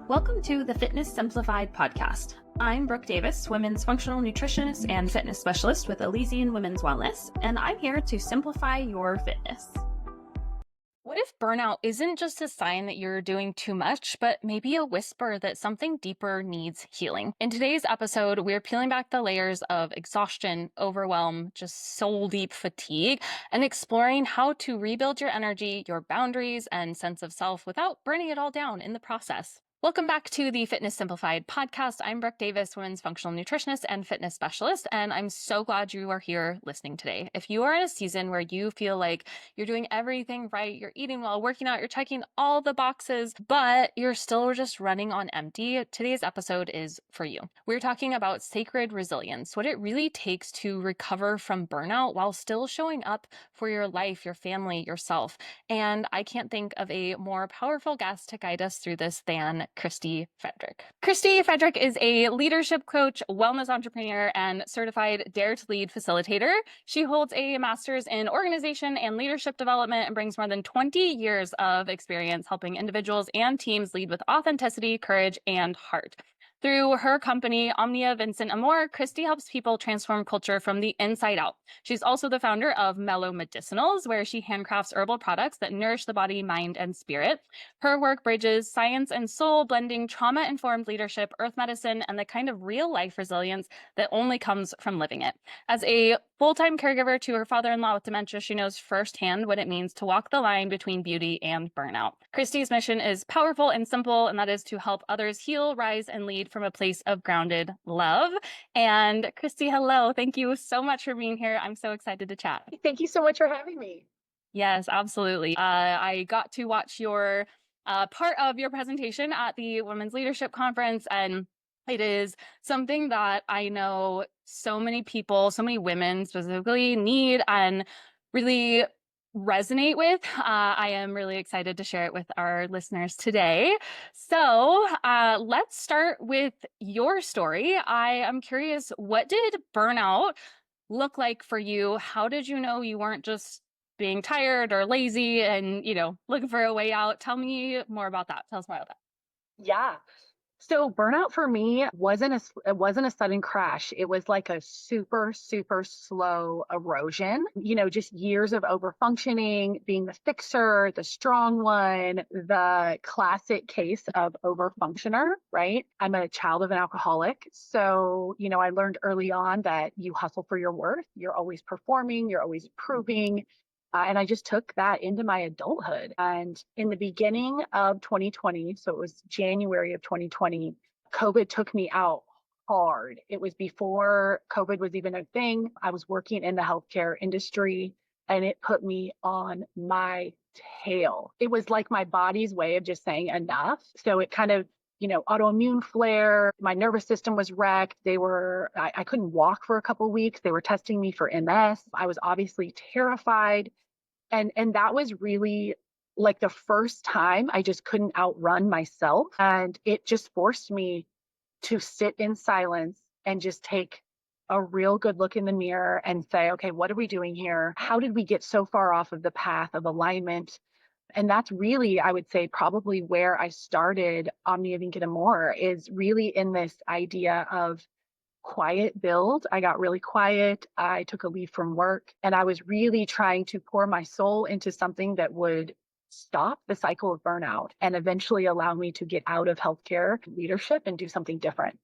Welcome to the Fitness Simplified podcast. I'm Brooke Davis, women's functional nutritionist and fitness specialist with Elysian Women's Wellness, and I'm here to simplify your fitness. What if burnout isn't just a sign that you're doing too much, but maybe a whisper that something deeper needs healing? In today's episode, we're peeling back the layers of exhaustion, overwhelm, just soul deep fatigue, and exploring how to rebuild your energy, your boundaries, and sense of self without burning it all down in the process. Welcome back to the Fitness Simplified podcast. I'm Brooke Davis, women's functional nutritionist and fitness specialist, and I'm so glad you are here listening today. If you are in a season where you feel like you're doing everything right, you're eating well, working out, you're checking all the boxes, but you're still just running on empty, today's episode is for you. We're talking about sacred resilience, what it really takes to recover from burnout while still showing up for your life, your family, yourself. And I can't think of a more powerful guest to guide us through this than Kristi Fredericks. Kristi Fredericks is a leadership coach, wellness entrepreneur, and certified Dare to Lead facilitator. She holds a master's in organization and leadership development and brings more than 20 years of experience helping individuals and teams lead with authenticity, courage, and heart. Through her company, Omnia Vincent Amor, Kristi helps people transform culture from the inside out. She's also the founder of Mellow Medicinals, where she handcrafts herbal products that nourish the body, mind, and spirit. Her work bridges science and soul, blending trauma-informed leadership, earth medicine, and the kind of real-life resilience that only comes from living it. As a full-time caregiver to her father-in-law with dementia, she knows firsthand what it means to walk the line between beauty and burnout. Kristi's mission is powerful and simple, and that is to help others heal, rise, and lead from a place of grounded love. And Kristi, hello. Thank you so much for being here. I'm so excited to chat. Thank you so much for having me. Yes, absolutely. I got to watch your part of your presentation at the Women's Leadership Conference, and it is something that I know so many people, so many women specifically need and really resonate with. I am really excited to share it with our listeners today. So let's start with your story. I am curious, what did burnout look like for you? How did you know you weren't just being tired or lazy and, looking for a way out? Tell me more about that. Tell us more about that. Yeah. So burnout for me it wasn't a sudden crash. It was like a super, super slow erosion, just years of overfunctioning, being the fixer, the strong one, the classic case of overfunctioner, right? I'm a child of an alcoholic. So, I learned early on that you hustle for your worth. You're always performing, you're always improving. And I just took that into my adulthood. And in the beginning of 2020, so it was January of 2020, COVID took me out hard. It was before COVID was even a thing. I was working in the healthcare industry and it put me on my tail. It was like my body's way of just saying enough. So it kind of autoimmune flare. My nervous system was wrecked. I couldn't walk for a couple of weeks. They were testing me for MS. I was obviously terrified. And that was really like the first time I just couldn't outrun myself. And it just forced me to sit in silence and just take a real good look in the mirror and say, okay, what are we doing here? How did we get so far off of the path of alignment? And that's really, I would say, probably where I started Omnia Vincent Amor, is really in this idea of quiet build. I got really quiet. I took a leave from work and I was really trying to pour my soul into something that would stop the cycle of burnout and eventually allow me to get out of healthcare leadership and do something different.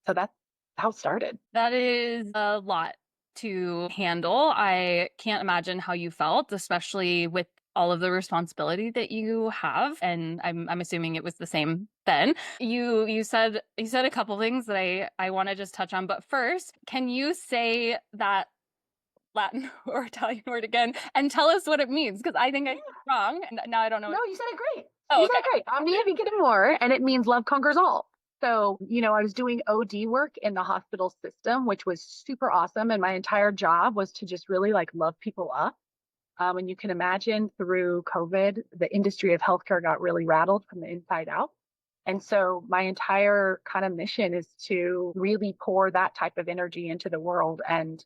So that's how it started. That is a lot to handle. I can't imagine how you felt, especially with all of the responsibility that you have. And I'm assuming it was the same then. You said a couple things that I want to just touch on. But first, can you say that Latin or Italian word again and tell us what it means? Because I think I said it wrong and now I don't know. No, you said it great. Oh, you said it great. Omnia Vincent Amor, and it means love conquers all. So, I was doing OD work in the hospital system, which was super awesome. And my entire job was to just really love people up. And you can imagine through COVID, the industry of healthcare got really rattled from the inside out. And so my entire kind of mission is to really pour that type of energy into the world and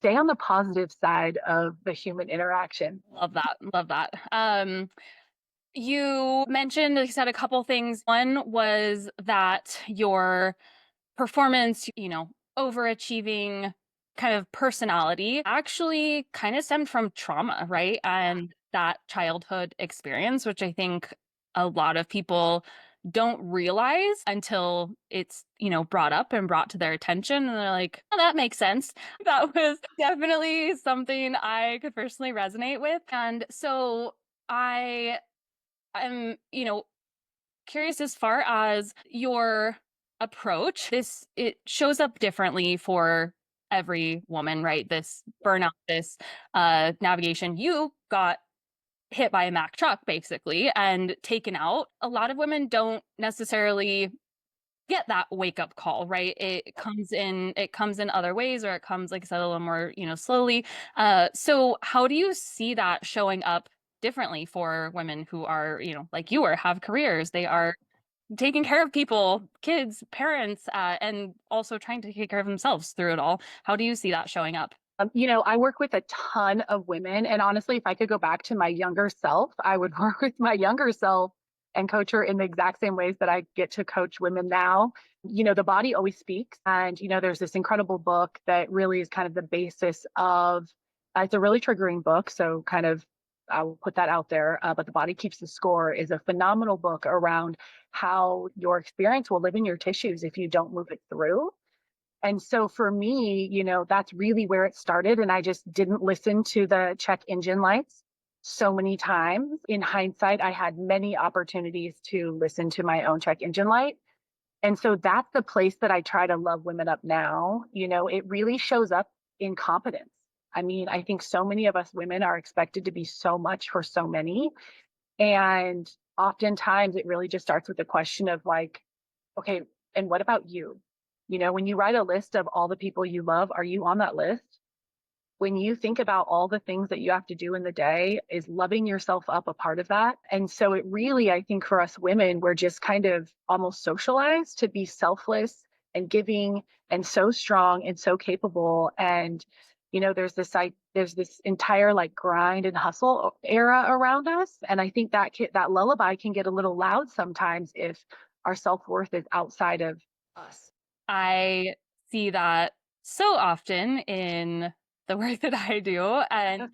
stay on the positive side of the human interaction. Love that. Love that. You mentioned, like you said, a couple things. One was that your performance, overachieving kind of personality actually kind of stemmed from trauma, right? And that childhood experience, which I think a lot of people don't realize until it's, brought up and brought to their attention. And they're like, oh, that makes sense. That was definitely something I could personally resonate with. And so I am, curious as far as your approach. It shows up differently for every woman, right? This burnout, this navigation. You got hit by a Mack truck basically and taken out. A lot of women don't necessarily get that wake up call, right? It comes in other ways, or it comes, like I said, a little more, slowly. So how do you see that showing up differently for women who are, like you are, have careers, they are taking care of people, kids, parents, and also trying to take care of themselves through it all? How do you see that showing up? I work with a ton of women. And honestly, if I could go back to my younger self, I would work with my younger self and coach her in the exact same ways that I get to coach women now. The body always speaks. And, there's this incredible book that really is kind of the basis of, it's a really triggering book. So kind of, I'll put that out there. But The Body Keeps the Score is a phenomenal book around how your experience will live in your tissues if you don't move it through. And so for me, that's really where it started. And I just didn't listen to the check engine lights so many times. In hindsight, I had many opportunities to listen to my own check engine light. And so that's the place that I try to love women up now. It really shows up in competence. I mean, I think so many of us women are expected to be so much for so many. And oftentimes it really just starts with the question of like, okay, and what about you? When you write a list of all the people you love, are you on that list? When you think about all the things that you have to do in the day, is loving yourself up a part of that? And so it really, I think for us women, we're just kind of almost socialized to be selfless and giving and so strong and so capable. And, there's this entire like grind and hustle era around us. And I think that lullaby can get a little loud sometimes if our self-worth is outside of us. I see that so often in the work that I do. And,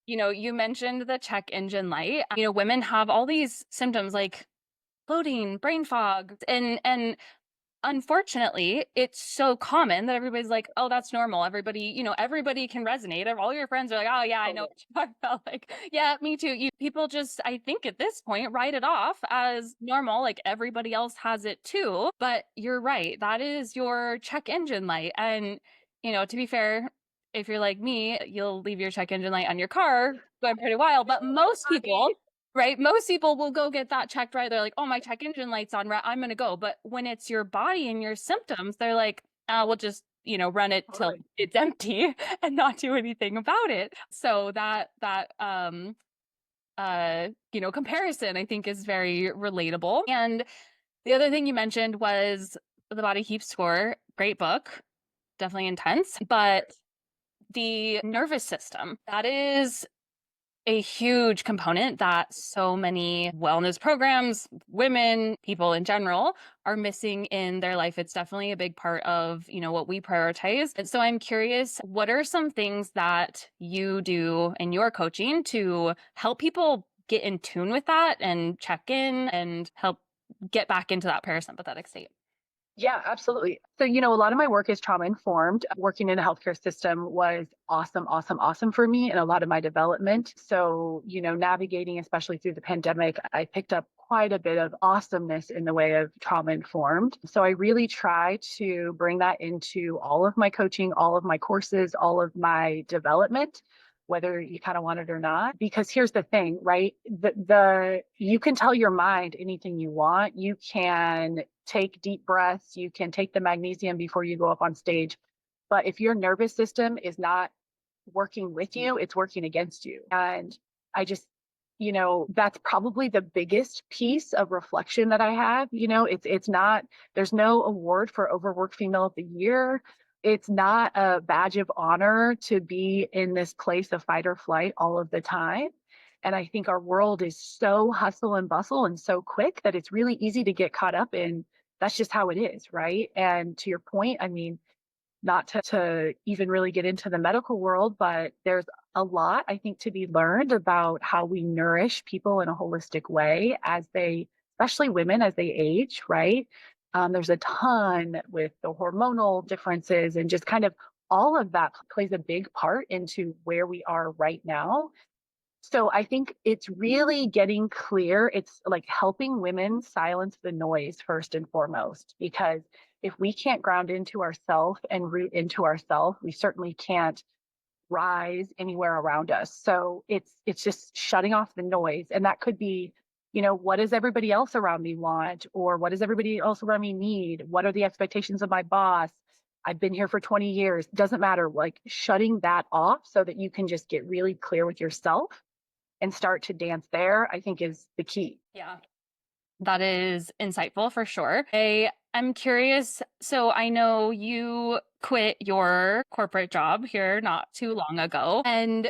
you mentioned the check engine light. Women have all these symptoms like bloating, brain fog, and unfortunately, it's so common that everybody's like, oh, that's normal. Everybody can resonate. All your friends are like, oh, yeah, I know what you're talking about. Like, yeah, me too. People just, I think at this point, write it off as normal. Like everybody else has it too. But you're right. That is your check engine light. And, to be fair, if you're like me, you'll leave your check engine light on your car going pretty wild. But most people, right? Most people will go get that checked, right? They're like, oh, my check engine light's on, right? I'm going to go. But when it's your body and your symptoms, they're like, we'll just, run it till it's empty and not do anything about it. So comparison, I think, is very relatable. And the other thing you mentioned was The Body Keeps Score. Great book, definitely intense. But the nervous system, that is a huge component that so many wellness programs, women, people in general, are missing in their life. It's definitely a big part of, what we prioritize. And so I'm curious, what are some things that you do in your coaching to help people get in tune with that and check in and help get back into that parasympathetic state? Yeah, absolutely. So, a lot of my work is trauma informed. Working in a healthcare system was awesome, awesome, awesome for me and a lot of my development. So, navigating, especially through the pandemic, I picked up quite a bit of awesomeness in the way of trauma informed. So I really try to bring that into all of my coaching, all of my courses, all of my development, whether you kind of want it or not. Because here's the thing, right? You can tell your mind anything you want. You can take deep breaths. You can take the magnesium before you go up on stage. But if your nervous system is not working with you, it's working against you. And I just, that's probably the biggest piece of reflection that I have. It's not, there's no award for overworked female of the year. It's not a badge of honor to be in this place of fight or flight all of the time. And I think our world is so hustle and bustle and so quick that it's really easy to get caught up in that's just how it is, right? And to your point, I mean, not to even really get into the medical world, but there's a lot, I think, to be learned about how we nourish people in a holistic way as they, especially women, as they age, right? There's a ton with the hormonal differences and just kind of all of that plays a big part into where we are right now. So I think it's really getting clear. It's like helping women silence the noise first and foremost, because if we can't ground into ourself and root into ourself, we certainly can't rise anywhere around us. So it's just shutting off the noise. And that could be, what does everybody else around me want? Or what does everybody else around me need? What are the expectations of my boss? I've been here for 20 years. Doesn't matter. Like shutting that off so that you can just get really clear with yourself and start to dance there, I think is the key. Yeah. That is insightful for sure. I'm curious. So I know you quit your corporate job here not too long ago, and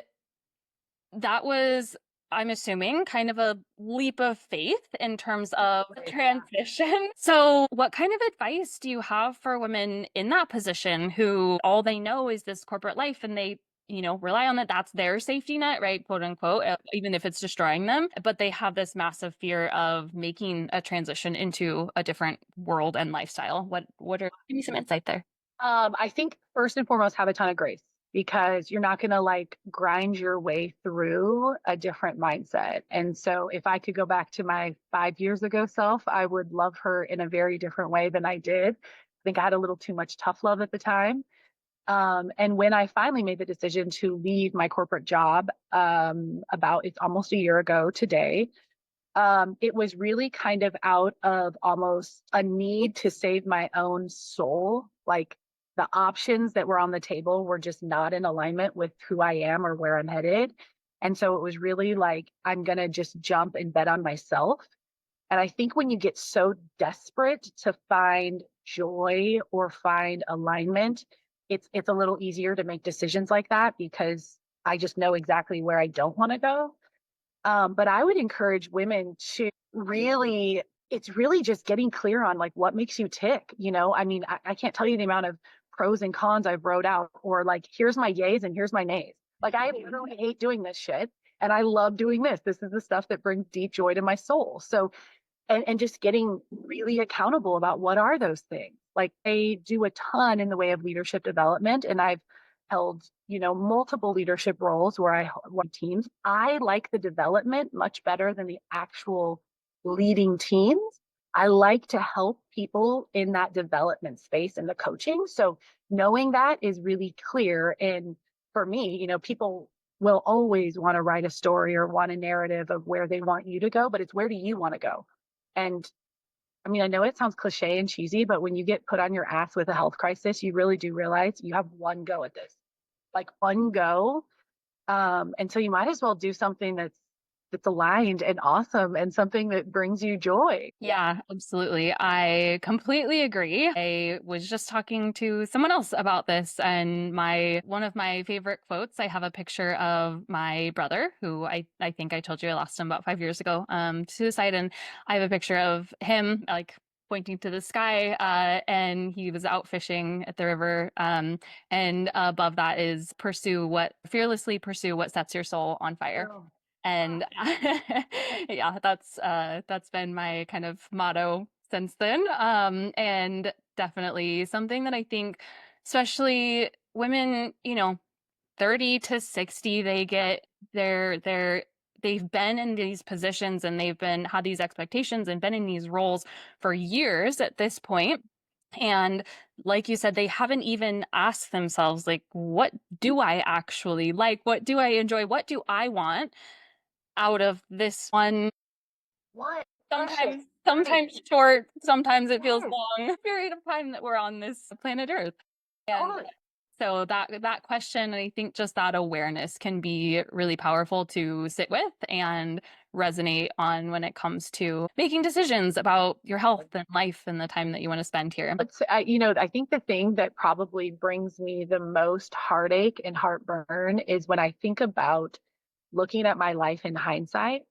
that was, I'm assuming, kind of a leap of faith in terms of transition. So, what kind of advice do you have for women in that position who all they know is this corporate life and they, rely on that? That's their safety net, right? Quote unquote, even if it's destroying them. But they have this massive fear of making a transition into a different world and lifestyle. Give me some insight there. I think first and foremost, have a ton of grace because you're not going to like grind your way through a different mindset. And so if I could go back to my 5 years ago self, I would love her in a very different way than I did. I think I had a little too much tough love at the time. And when I finally made the decision to leave my corporate job, it's almost a year ago today, it was really kind of out of almost a need to save my own soul. Like the options that were on the table were just not in alignment with who I am or where I'm headed. And so it was really like, I'm going to just jump and bet on myself. And I think when you get so desperate to find joy or find alignment, it's a little easier to make decisions like that because I just know exactly where I don't want to go. But I would encourage women to really, it's really just getting clear on like what makes you tick. I mean, I can't tell you the amount of pros and cons I've wrote out, or like, here's my yays and here's my nays. Like, I literally hate doing this shit. And I love doing this. This is the stuff that brings deep joy to my soul. So and just getting really accountable about what are those things. Like they do a ton in the way of leadership development, and I've held multiple leadership roles where I run teams. I like the development much better than the actual leading teams. I like to help people in that development space and the coaching. So knowing that is really clear. And for me, people will always want to write a story or want a narrative of where they want you to go, but it's where do you want to go? And I mean, I know it sounds cliche and cheesy, but when you get put on your ass with a health crisis, you really do realize you have one go at this, like one go. And so you might as well do something that's aligned and awesome and something that brings you joy. Yeah, absolutely. I completely agree. I was just talking to someone else about this, and one of my favorite quotes, I have a picture of my brother, who I think I told you I lost him about 5 years ago, to suicide, and I have a picture of him like pointing to the sky, and he was out fishing at the river. And above that is fearlessly pursue what sets your soul on fire. Oh, And yeah, that's been my kind of motto since then. And definitely something that I think, especially women, 30 to 60, they've been in these positions and had these expectations and been in these roles for years at this point. And like you said, they haven't even asked themselves, like, what do I actually like? What do I enjoy? What do I want out of this one, what? sometimes short, sometimes it feels long period of time that we're on this planet Earth. And Totally. so that question, I think just that awareness can be really powerful to sit with and resonate on when it comes to making decisions about your health and life and the time that you want to spend here. I think the thing that probably brings me the most heartache and heartburn is when I think about looking at my life in hindsight,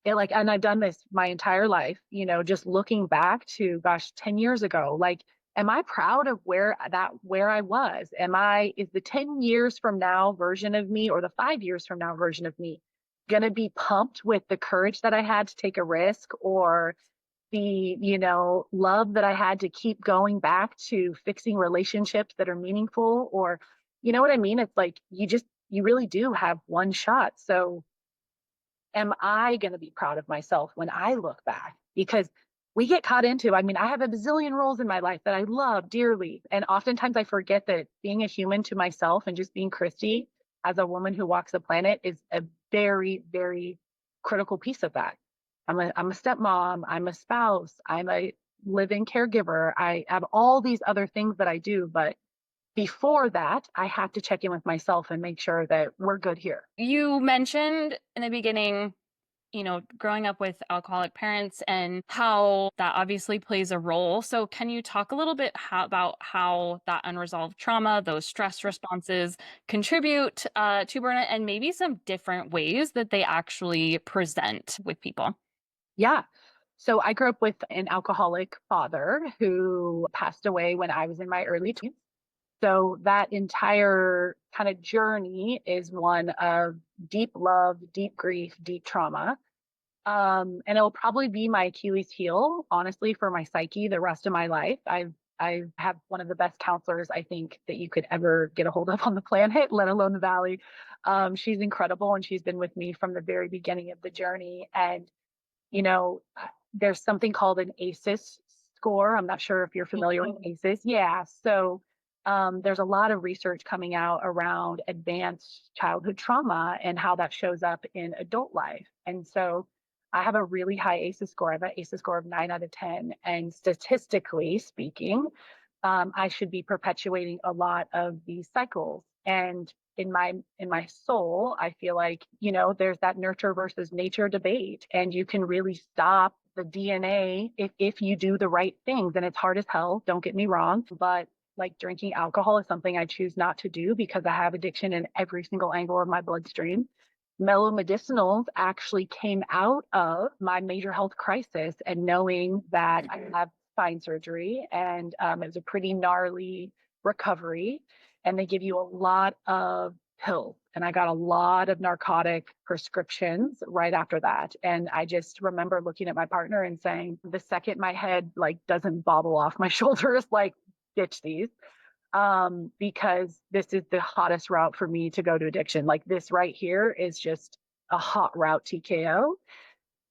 and I've done this my entire life, just looking back to, gosh, 10 years ago, like, am I proud of where I was? Is the 10 years from now version of me, or the 5 years from now version of me, going to be pumped with the courage that I had to take a risk, or the, love that I had to keep going back to fixing relationships that are meaningful? Or, you know what I mean? It's like, you really do have one shot. So am I going to be proud of myself when I look back? Because we get caught into, I mean, I have a bazillion roles in my life that I love dearly. And oftentimes I forget that being a human to myself and just being Kristi as a woman who walks the planet is a very, very critical piece of that. I'm a stepmom, I'm a spouse, I'm a living caregiver. I have all these other things that I do, but before that, I have to check in with myself and make sure that we're good here. You mentioned in the beginning, growing up with alcoholic parents and how that obviously plays a role. So can you talk a little bit about how that unresolved trauma, those stress responses contribute to burnout, and maybe some different ways that they actually present with people? Yeah. So I grew up with an alcoholic father who passed away when I was in my early teens. So that entire kind of journey is one of deep love, deep grief, deep trauma. And it'll probably be my Achilles heel, honestly, for my psyche the rest of my life. I have one of the best counselors I think that you could ever get a hold of on the planet, let alone the Valley. She's incredible, and she's been with me from the very beginning of the journey. And you know, there's something called an ACEs score. I'm not sure if you're familiar with ACEs. Yeah. So there's a lot of research coming out around advanced childhood trauma and how that shows up in adult life. And so I have a really high ACEs score. I have an ACEs score of 9 out of 10. And statistically speaking, I should be perpetuating a lot of these cycles. And in my soul, I feel like, there's that nurture versus nature debate, and you can really stop the DNA if you do the right things. And it's hard as hell, don't get me wrong, but like drinking alcohol is something I choose not to do because I have addiction in every single angle of my bloodstream. Mellow medicinals actually came out of my major health crisis and knowing that I have spine surgery, and it was a pretty gnarly recovery, and they give you a lot of pills, and I got a lot of narcotic prescriptions right after that. And I just remember looking at my partner and saying, the second my head like doesn't bobble off my shoulders, like, ditch these, because this is the hottest route for me to go to addiction. Like, this right here is just a hot route TKO.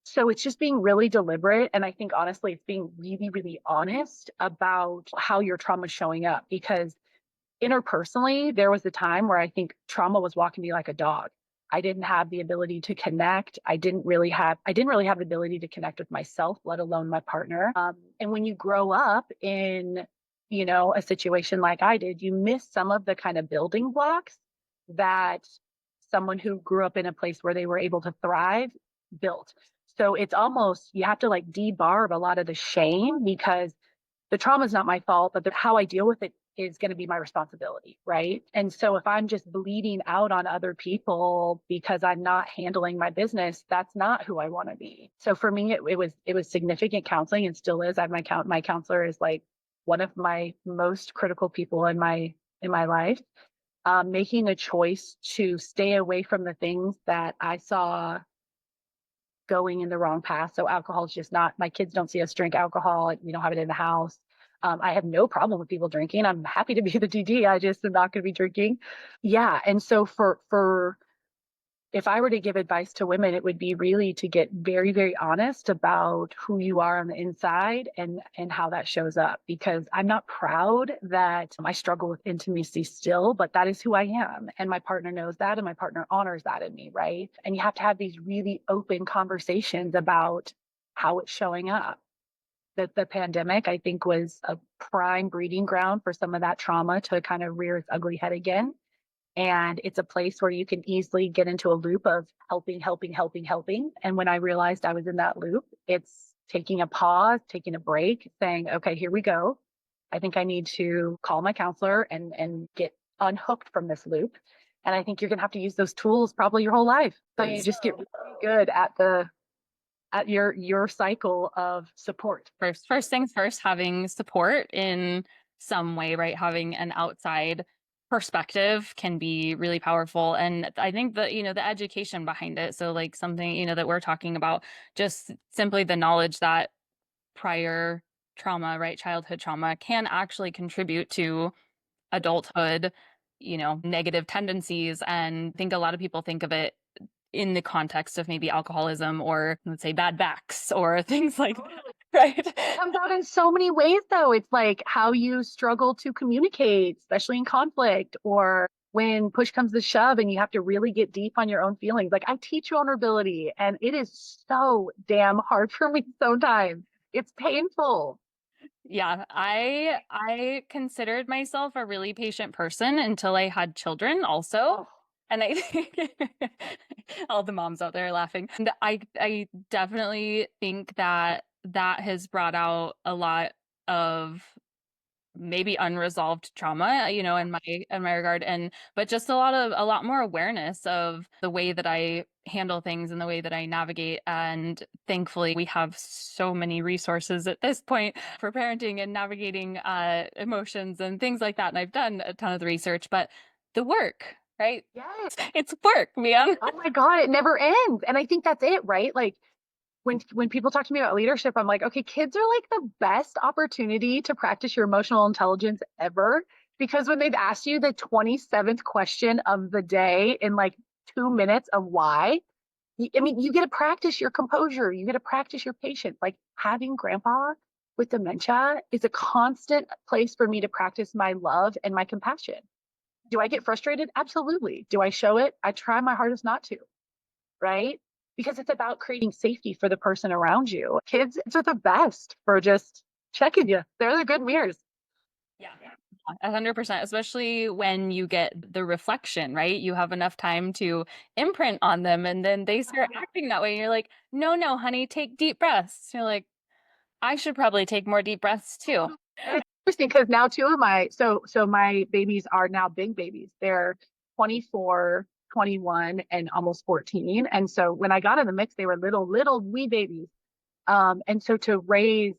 So it's just being really deliberate. And I think honestly, it's being really, really honest about how your trauma is showing up. Because interpersonally, there was a time where I think trauma was walking me like a dog. I didn't have the ability to connect. I didn't really have the ability to connect with myself, let alone my partner. And when you grow up in, a situation like I did, you miss some of the kind of building blocks that someone who grew up in a place where they were able to thrive built. So it's almost, you have to like debarb a lot of the shame, because the trauma is not my fault, but how I deal with it is going to be my responsibility, right? And so if I'm just bleeding out on other people because I'm not handling my business, that's not who I want to be. So for me, it was significant counseling, and still is. I have my counselor is like one of my most critical people in my life. Making a choice to stay away from the things that I saw going in the wrong path. So alcohol is just not, my kids don't see us drink alcohol. We don't have it in the house. I have no problem with people drinking. I'm happy to be the DD. I just am not going to be drinking. Yeah. And so for if I were to give advice to women, it would be really to get very, very honest about who you are on the inside and how that shows up. Because I'm not proud that I struggle with intimacy still, but that is who I am. And my partner knows that, and my partner honors that in me, right? And you have to have these really open conversations about how it's showing up. That the pandemic, I think, was a prime breeding ground for some of that trauma to kind of rear its ugly head again. And it's a place where you can easily get into a loop of helping, helping, helping, helping. And when I realized I was in that loop, it's taking a pause, taking a break, saying, okay, here we go. I think I need to call my counselor and get unhooked from this loop. And I think you're going to have to use those tools probably your whole life. So you just get really good at your cycle of support. First things first, having support in some way, right? Having an outside perspective can be really powerful. And I think that, the education behind it. So like something, that we're talking about, just simply the knowledge that prior trauma, right? Childhood trauma can actually contribute to adulthood, negative tendencies. And I think a lot of people think of it in the context of maybe alcoholism or, let's say, bad backs or things like that, right? It comes out in so many ways, though. It's like how you struggle to communicate, especially in conflict, or when push comes to shove and you have to really get deep on your own feelings. Like I teach vulnerability, and it is so damn hard for me sometimes. It's painful. Yeah, I considered myself a really patient person until I had children also. Oh, And I think all the moms out there are laughing. And I definitely think that that has brought out a lot of maybe unresolved trauma, in my regard, but just a lot more awareness of the way that I handle things and the way that I navigate. And thankfully we have so many resources at this point for parenting and navigating emotions and things like that. And I've done a ton of the research, but the work, right? yes. It's work, man. Oh my God, it never ends. And I think that's it, right? Like when people talk to me about leadership, I'm like, okay, kids are like the best opportunity to practice your emotional intelligence ever. Because when they've asked you the 27th question of the day in like 2 minutes of why, I mean, you get to practice your composure, you get to practice your patience. Like having grandpa with dementia is a constant place for me to practice my love and my compassion. Do I get frustrated? Absolutely. Do I show it? I try my hardest not to, right? Because it's about creating safety for the person around you. Kids are the best for just checking you. They're the good mirrors. Yeah. 100%, especially when you get the reflection, right? You have enough time to imprint on them and then they start acting that way. And you're like, no, no, honey, take deep breaths. You're like, I should probably take more deep breaths too. And it's interesting because now two of my babies are now big babies. They're 24, 21, and almost 14. And so when I got in the mix, they were little wee babies. And so to raise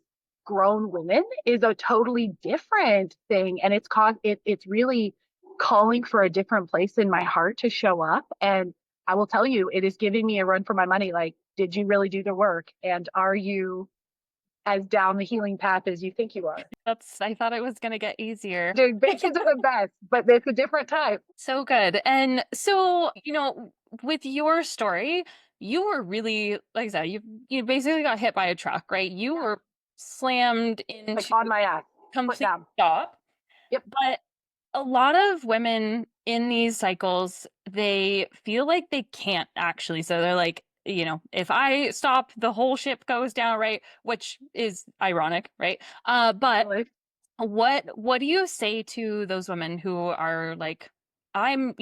grown women is a totally different thing. And it's really calling for a different place in my heart to show up. And I will tell you, it is giving me a run for my money. Like, did you really do the work? And are you as down the healing path as you think you are? I thought it was going to get easier. Dude, big kids are the best, but it's a different type. So good. And so, with your story, you were really, like I said, you basically got hit by a truck, right? You were slammed into Like on my ass, foot complete down. stop. Yep. But a lot of women in these cycles, they feel like they can't actually. So they're like, if I stop, the whole ship goes down, right? Which is ironic, right? But Really. what do you say to those women who are like, I'm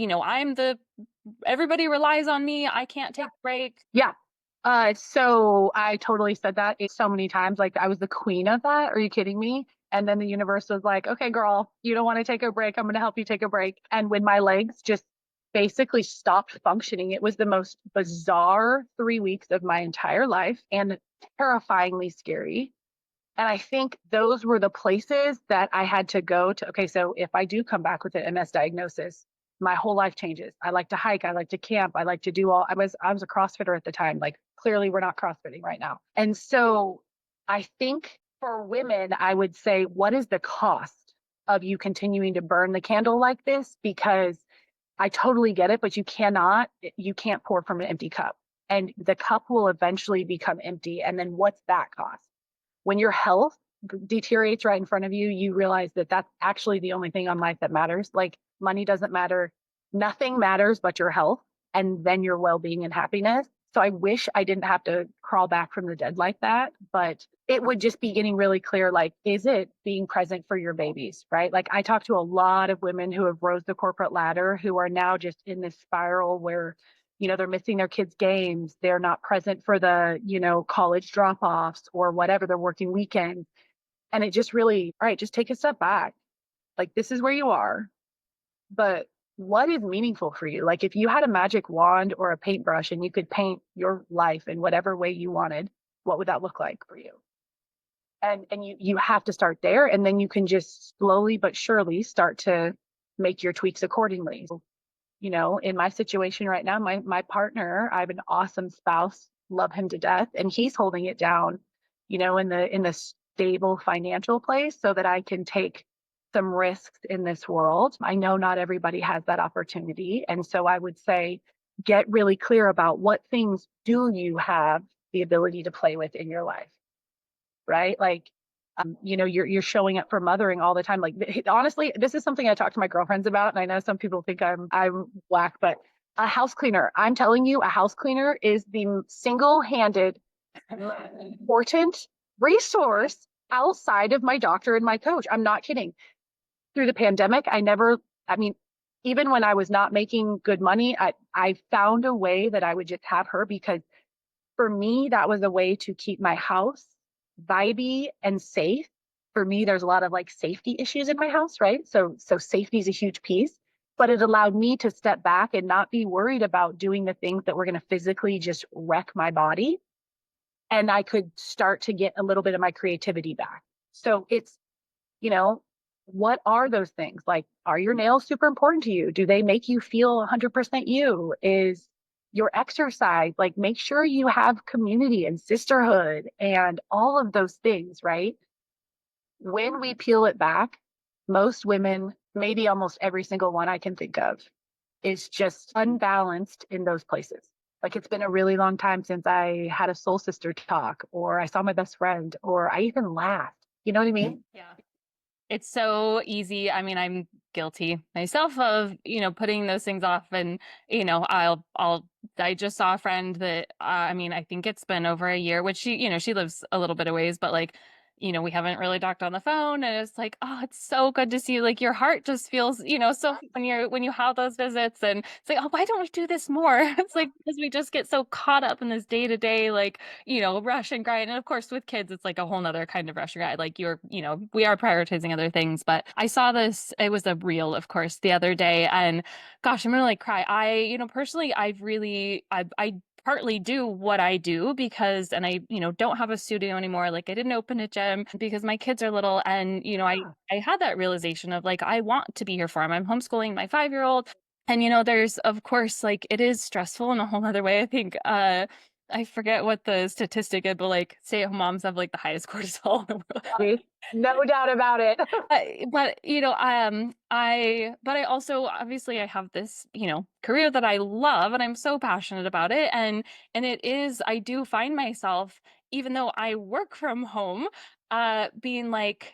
everybody relies on me. I can't take a break. Yeah. So I totally said that so many times. Like I was the queen of that. Are you kidding me? And then the universe was like, okay, girl, you don't want to take a break. I'm going to help you take a break. And when my legs just basically stopped functioning, it was the most bizarre 3 weeks of my entire life and terrifyingly scary. And I think those were the places that I had to go to. Okay, so if I do come back with an MS diagnosis, my whole life changes. I like to hike, I like to camp, I like to do I was a CrossFitter at the time. Like clearly we're not CrossFitting right now. And so I think for women, I would say, what is the cost of you continuing to burn the candle like this? Because I totally get it, but you can't pour from an empty cup. And the cup will eventually become empty. And then what's that cost? When your health deteriorates right in front of you, you realize that that's actually the only thing on life that matters. Like money doesn't matter. Nothing matters but your health and then your well-being and happiness. So I wish I didn't have to crawl back from the dead like that, but it would just be getting really clear. Like, is it being present for your babies, right? Like I talk to a lot of women who have rose the corporate ladder who are now just in this spiral where they're missing their kids' games. They're not present for the, college drop-offs or whatever. They're working weekends. And it just really, all right, just take a step back. Like this is where you are, but what is meaningful for you? Like if you had a magic wand or a paintbrush and you could paint your life in whatever way you wanted, what would that look like for you? And you have to start there, and then you can just slowly but surely start to make your tweaks accordingly. In my situation right now, my partner, I have an awesome spouse, love him to death, and he's holding it down, in the stable financial place so that I can take some risks in this world. I know not everybody has that opportunity. And so I would say get really clear about what things do you have the ability to play with in your life, right? Like, you're showing up for mothering all the time. Like, honestly, this is something I talk to my girlfriends about, and I know some people think I'm whack, but a house cleaner. I'm telling you, a house cleaner is the single-handed important resource outside of my doctor and my coach. I'm not kidding. Through the pandemic, I mean, even when I was not making good money, I found a way that I would just have her, because for me, that was a way to keep my house vibey and safe. For me, there's a lot of like safety issues in my house, right? So safety is a huge piece, but it allowed me to step back and not be worried about doing the things that were going to physically just wreck my body. And I could start to get a little bit of my creativity back. So it's, you know, what are those things? Like, are your nails super important to you? Do they make you feel 100% you? Is your exercise, like, make sure you have community and sisterhood and all of those things, right? When we peel it back, most women, maybe almost every single one I can think of, is just unbalanced in those places. Like, it's been a really long time since I had a soul sister talk, or I saw my best friend, or I even laughed. You know what I mean? Yeah. It's so easy. I mean, I'm guilty myself of, putting those things off, and, I just saw a friend that, I mean, I think it's been over a year, which she lives a little bit of ways, but like, we haven't really talked on the phone, and it's like, oh, it's so good to see you. Like, your heart just feels, so when you have those visits, and it's like, oh, why don't we do this more? It's like, because we just get so caught up in this day to day, like, rush and grind. And of course, with kids, it's like a whole nother kind of rush and grind. Like, we are prioritizing other things. But I saw this, it was a reel, of course, the other day. And gosh, I'm gonna like cry. Personally, I partly do what I do because, and I, don't have a studio anymore. Like, I didn't open a gym because my kids are little. And, I had that realization of like, I want to be here for them. I'm homeschooling my 5-year-old. And, there's, of course, like, it is stressful in a whole other way. I think, I forget what the statistic is, but like stay-at-home moms have like the highest cortisol in the world. No doubt about it. But I also, obviously, I have this, career that I love, and I'm so passionate about it. And I do find myself, even though I work from home, being like,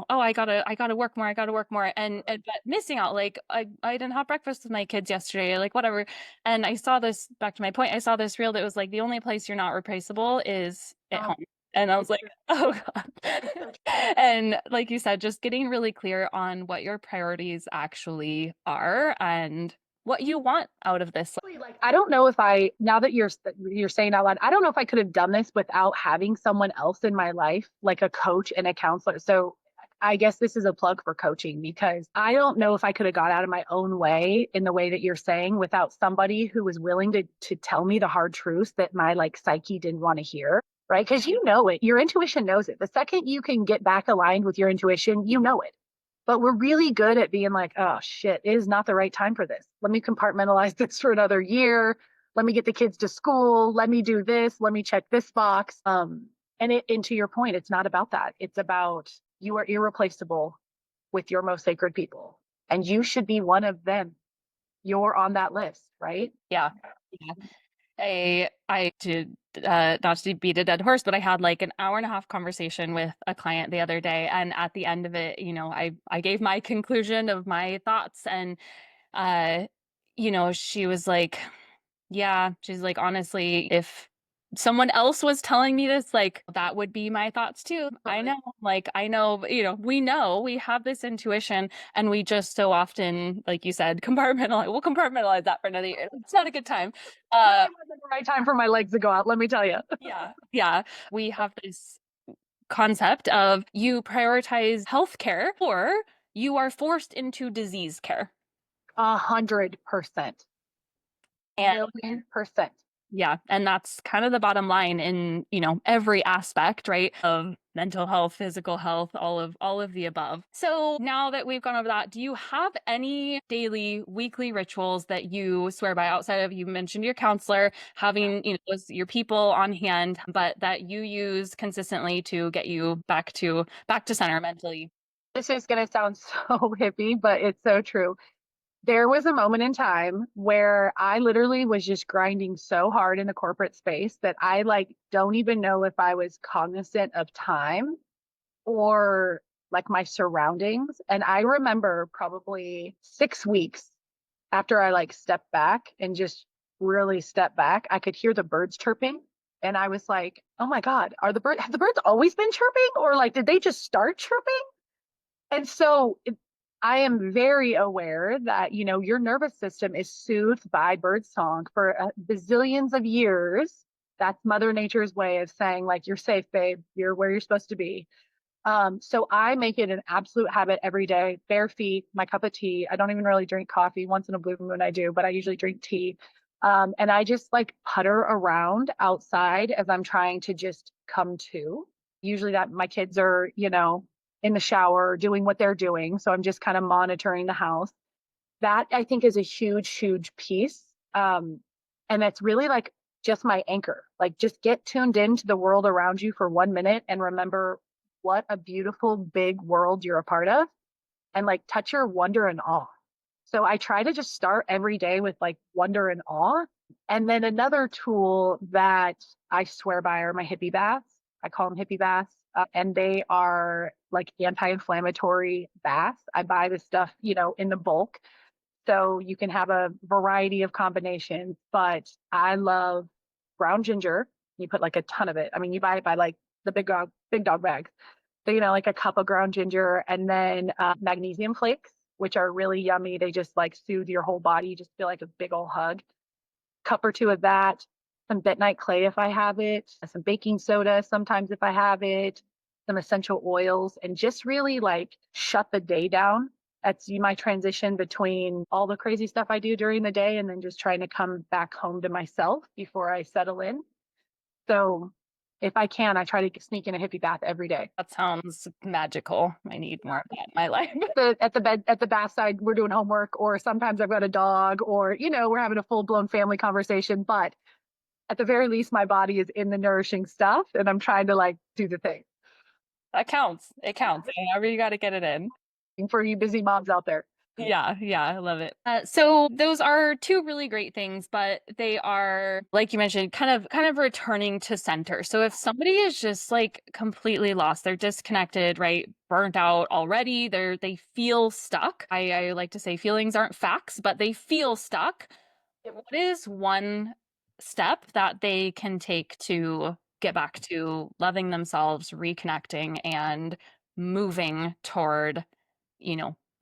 oh, I gotta work more, and but missing out. Like, I didn't have breakfast with my kids yesterday, like whatever. And I saw this, back to my point, I saw this reel that was like, the only place you're not replaceable is at home. And I was like, oh God. And like you said, just getting really clear on what your priorities actually are and what you want out of this. Like, I don't know if now that you're saying out loud, I don't know if I could have done this without having someone else in my life, like a coach and a counselor. So I guess this is a plug for coaching, because I don't know if I could have got out of my own way in the way that you're saying without somebody who was willing to tell me the hard truths that my like psyche didn't want to hear. Right. Because you know it. Your intuition knows it. The second you can get back aligned with your intuition, you know it. But we're really good at being like, oh shit, it is not the right time for this. Let me compartmentalize this for another year. Let me get the kids to school. Let me do this. Let me check this box. And to your point, it's not about that. It's about, you are irreplaceable with your most sacred people, and you should be one of them. You're on that list, right? Yeah. Yeah. I did, not to beat a dead horse, but I had like an hour and a half conversation with a client the other day. And at the end of it, I gave my conclusion of my thoughts. And, uh, she was like, yeah, she's like, honestly, if someone else was telling me this, like, that would be my thoughts too. I know, like, I know, we have this intuition, and we just so often, like you said, we'll compartmentalize that for another year. It's not a good time. It wasn't the right time for my legs to go out, let me tell you. Yeah. Yeah. We have this concept of, you prioritize healthcare or you are forced into disease care. 100%. And 1,000,000%. yeah, and that's kind of the bottom line in, every aspect, right, of mental health, physical health, all of the above. So now that we've gone over that, do you have any daily, weekly rituals that you swear by outside of, you mentioned your counselor, having, your people on hand, but that you use consistently to get you back to center mentally? This is going to sound so hippie, but it's so true. There was a moment in time where I literally was just grinding so hard in the corporate space that I like don't even know if I was cognizant of time or like my surroundings. And I remember probably 6 weeks after I like stepped back and just really stepped back, I could hear the birds chirping. And I was like, oh my God, have the birds always been chirping? Or like, did they just start chirping? And so I am very aware that, your nervous system is soothed by birdsong for bazillions of years. That's Mother Nature's way of saying, like, you're safe, babe. You're where you're supposed to be. So I make it an absolute habit every day, bare feet, my cup of tea. I don't even really drink coffee. Once in a blue moon I do, but I usually drink tea. And I just like putter around outside as I'm trying to just come to. Usually that my kids are, in the shower doing what they're doing. So I'm just kind of monitoring the house. That I think is a huge, huge piece. And that's really like just my anchor. Like just get tuned into the world around you for 1 minute and remember what a beautiful big world you're a part of and like touch your wonder and awe. So I try to just start every day with like wonder and awe. And then another tool that I swear by are my hippie baths. I call them hippie baths. And they are like anti-inflammatory baths. I buy this stuff, in the bulk. So you can have a variety of combinations, but I love brown ginger. You put like a ton of it. I mean, you buy it by like the big dog bags. So, like a cup of ground ginger and then magnesium flakes, which are really yummy. They just like soothe your whole body. You just feel like a big old hug. Cup or two of that, some bentonite clay if I have it, some baking soda sometimes if I have it, some essential oils, and just really like shut the day down. That's my transition between all the crazy stuff I do during the day and then just trying to come back home to myself before I settle in. So if I can, I try to sneak in a hippie bath every day. That sounds magical. I need more of that in my life. At the bath side, we're doing homework, or sometimes I've got a dog, or we're having a full blown family conversation. But at the very least, my body is in the nourishing stuff, and I'm trying to like do the thing. That counts. It counts. However, you got to get it in. For you busy moms out there. Yeah, I love it. So those are two really great things, but they are, like you mentioned, kind of returning to center. So if somebody is just like completely lost, they're disconnected, right? Burnt out already, they feel stuck. I like to say feelings aren't facts, but they feel stuck. What is one step that they can take to get back to loving themselves, reconnecting, and moving toward,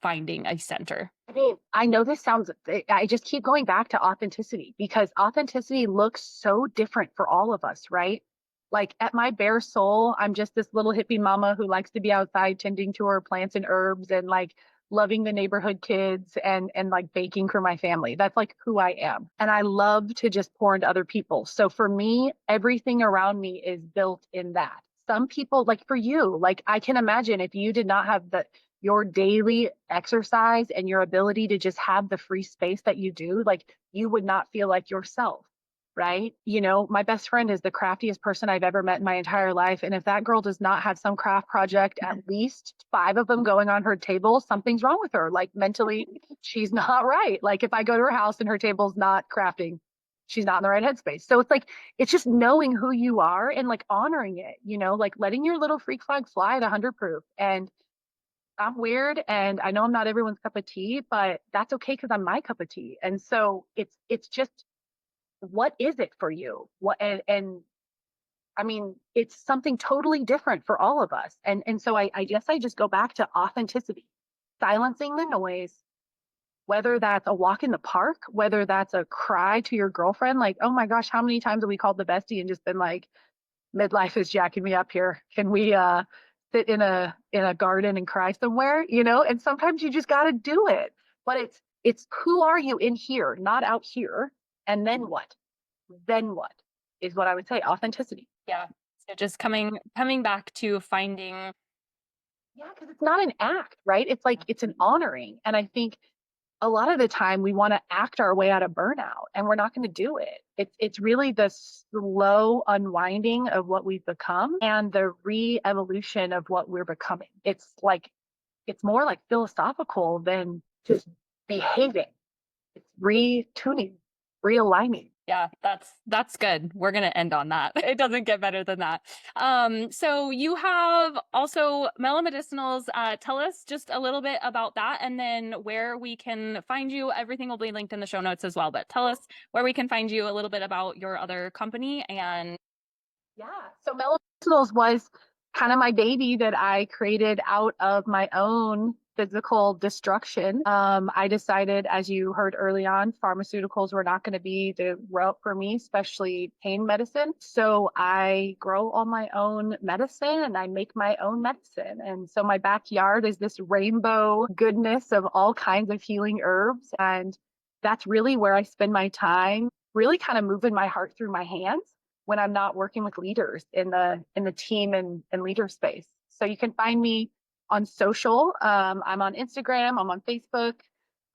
finding a center? I mean, I know this sounds, I just keep going back to authenticity because authenticity looks so different for all of us, right? Like at my bare soul, I'm just this little hippie mama who likes to be outside tending to her plants and herbs and like loving the neighborhood kids and like baking for my family. That's like who I am. And I love to just pour into other people. So for me, everything around me is built in that. Some people, like for you, like I can imagine if you did not have your daily exercise and your ability to just have the free space that you do, like you would not feel like yourself, right? My best friend is the craftiest person I've ever met in my entire life. And if that girl does not have some craft project, at least 5 of them going on her table, something's wrong with her. Like mentally, she's not right. Like if I go to her house and her table's not crafting, she's not in the right headspace. So it's like, it's just knowing who you are and like honoring it, like letting your little freak flag fly at 100 proof. And I'm weird and I know I'm not everyone's cup of tea, but that's okay because I'm my cup of tea. And so it's just what is it for you? And I mean, it's something totally different for all of us. And so I guess I just go back to authenticity, silencing the noise, whether that's a walk in the park, whether that's a cry to your girlfriend, like, oh my gosh, how many times have we called the bestie and just been like, midlife is jacking me up here. Can we sit in a garden and cry somewhere, and sometimes you just got to do it. But It's who are you in here, not out here. And then what? Then what is what I would say, authenticity. Yeah. So just coming back to finding. Yeah, because it's not an act, right? It's like it's an honoring. And I think a lot of the time we want to act our way out of burnout and we're not going to do it. It's really the slow unwinding of what we've become and the re-evolution of what we're becoming. It's more like philosophical than just behaving. It's retuning, realigning. Yeah, that's good. We're gonna end on that. It doesn't get better than that. So you have also Mellow Medicinals. Tell us just a little bit about that, and then where we can find you. Everything will be linked in the show notes as well. But tell us where we can find you, a little bit about your other company. And yeah, so Mellow Medicinals was kind of my baby that I created out of my own physical destruction. I decided, as you heard early on, pharmaceuticals were not going to be the route for me, especially pain medicine. So I grow all my own medicine and I make my own medicine. And so my backyard is this rainbow goodness of all kinds of healing herbs. And that's really where I spend my time, really kind of moving my heart through my hands when I'm not working with leaders in the team and leader space. So you can find me on social. I'm on Instagram, I'm on Facebook,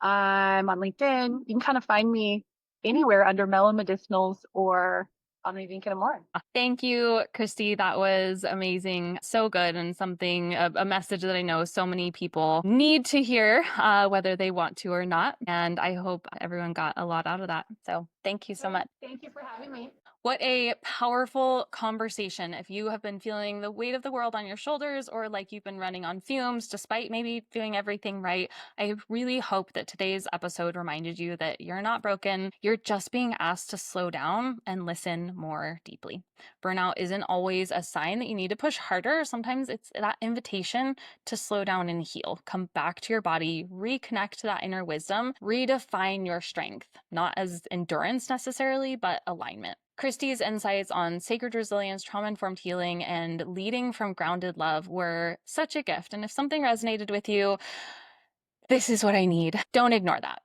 I'm on LinkedIn. You can kind of find me anywhere under Mellow Medicinals or on the Link in a More. Thank you, Kristi. That was amazing. So good. And a message that I know so many people need to hear, whether they want to or not. And I hope everyone got a lot out of that. So thank you so much. Thank you for having me. What a powerful conversation. If you have been feeling the weight of the world on your shoulders or like you've been running on fumes despite maybe doing everything right, I really hope that today's episode reminded you that you're not broken. You're just being asked to slow down and listen more deeply. Burnout isn't always a sign that you need to push harder. Sometimes it's that invitation to slow down and heal. Come back to your body, reconnect to that inner wisdom, redefine your strength, not as endurance necessarily, but alignment. Kristi's insights on sacred resilience, trauma-informed healing, and leading from grounded love were such a gift. And if something resonated with you, this is what I need. Don't ignore that.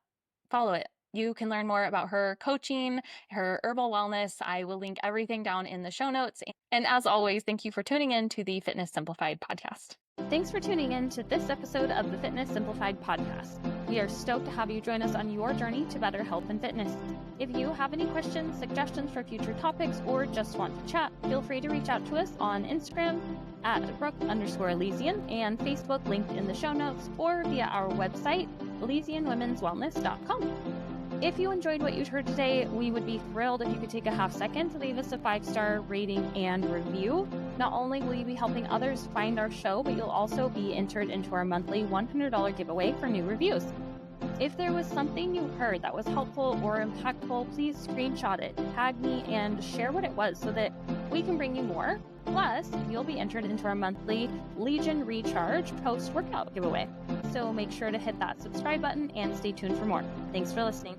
Follow it. You can learn more about her coaching, her herbal wellness. I will link everything down in the show notes. And as always, thank you for tuning in to the Fitness Simplified podcast. Thanks for tuning in to this episode of the Fitness Simplified podcast. We are stoked to have you join us on your journey to better health and fitness. If you have any questions, suggestions for future topics, or just want to chat, feel free to reach out to us on Instagram at Brooke_Elysian and Facebook linked in the show notes, or via our website, ElysianWomen'sWellness.com. If you enjoyed what you heard today, we would be thrilled if you could take a half second to leave us a 5-star rating and review. Not only will you be helping others find our show, but you'll also be entered into our monthly $100 giveaway for new reviews. If there was something you heard that was helpful or impactful, please screenshot it, tag me, and share what it was so that we can bring you more. Plus, you'll be entered into our monthly Legion Recharge post-workout giveaway. So make sure to hit that subscribe button and stay tuned for more. Thanks for listening.